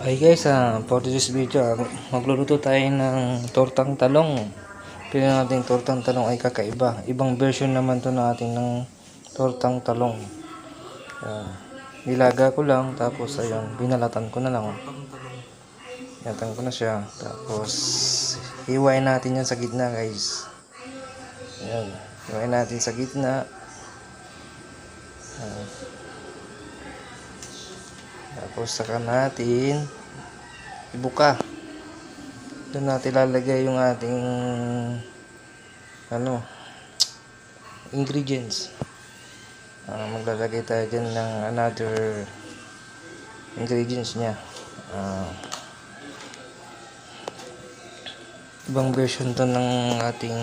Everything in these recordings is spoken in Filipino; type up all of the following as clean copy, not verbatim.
Ay guys, for this video, magluluto tayo ng tortang talong. Pero nating tortang talong ay kakaiba. Ibang version naman to na ating ng tortang talong. Nilaga ko lang, tapos ayun, binalatan ko na lang. Binalatan ko na siya. Tapos, hiwain natin yan sa gitna guys. Ayan, hiwain natin sa gitna. Tapos saka natin ibuka. Doon natin lalagay yung ating ingredients. Maglalagay tayo dyan ng another ingredients nya. Ibang version to ng ating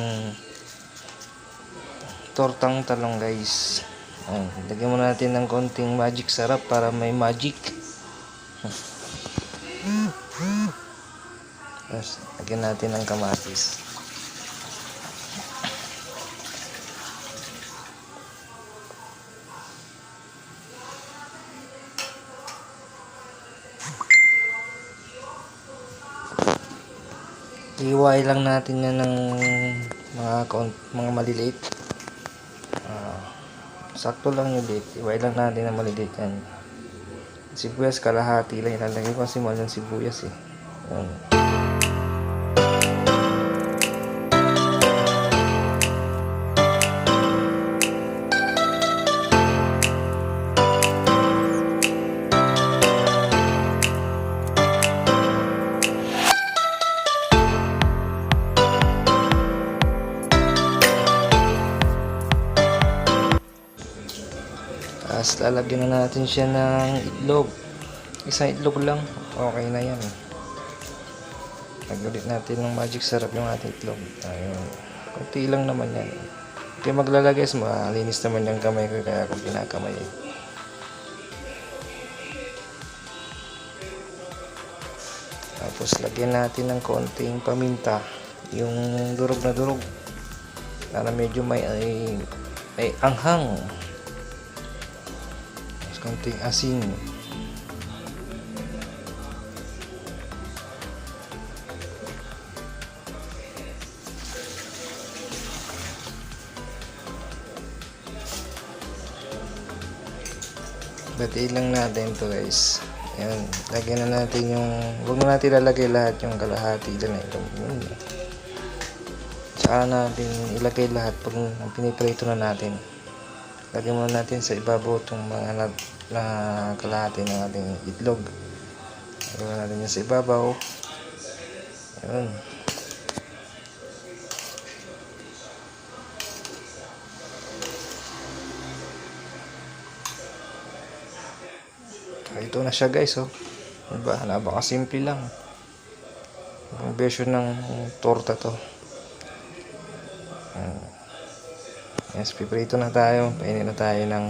tortang talong guys. Lagyan muna natin ng konting magic sarap para may magic. Tapos lagyan natin ng kamatis. Iway lang natin yan ng mga maliliit. Sakto lang yung liit. Iway lang natin ng maliliit yan. Sibuyas kalahati lang ilalagay ko kasi mahal yung sibuyas eh. Tapos lalagyan na natin siya ng itlog. Isang itlog lang. Okay na yan. Nagulit natin ng magic sarap yung ating itlog. Ayun. Kunti lang naman yan. Kaya maglalagay, malinis naman yung kamay ko. Kaya ako pinakamay. Tapos lagyan natin ng konting paminta. Yung durog na durog. Para medyo may anghang. Konting asin. Batiin lang natin to guys. Ayan, lagyan na natin yung, huwag na natin lalagay lahat yung kalahati dyan. Tsaka natin ilagay lahat pag piniprito na natin. Lagyan muna natin sa ibabaw itong mga na kalahati ng ating itlog. Lagyan natin yan sa ibabaw. Ayun. Ito na siya guys, oh. Diba? Napakasimple lang. Ang version ng torta to. Yes, piprito na tayo. Painin na tayo ng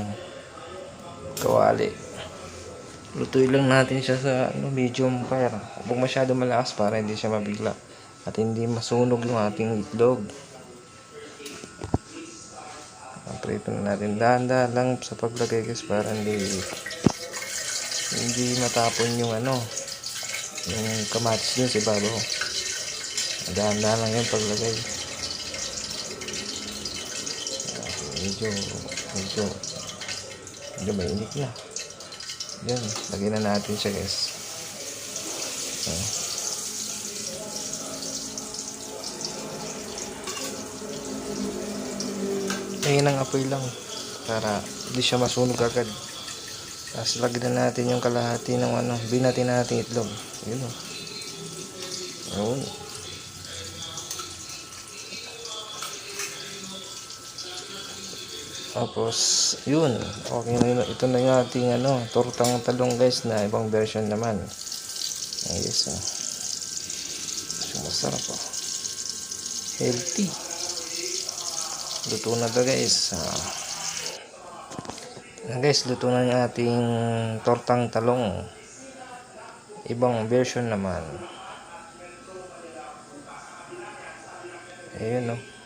kawali. Lutuin lang natin siya sa medium fire. Huwag masyado malakas para hindi siya mabigla at hindi masunog yung ating itlog. Prito na natin. Dahan-dahan lang sa paglagay guys para hindi matapon yung yung kamatis dun sa ibabaw. Dahan-dahan lang yung paglagay. Medyo mainit na. Yan, lagyan na natin siya guys. Ayun ang apoy lang para hindi siya masunog agad. Tapos lagyan na natin yung kalahati ng binati natin itlog. Yun o. Ayun. Tapos, yun. Okay na yun. Ito na yung ating tortang talong guys na ibang version naman. Ayos o. Masarap o. Healthy. Luto na to guys. Guys, luto na yung ating tortang talong. Ibang version naman. Ayun o.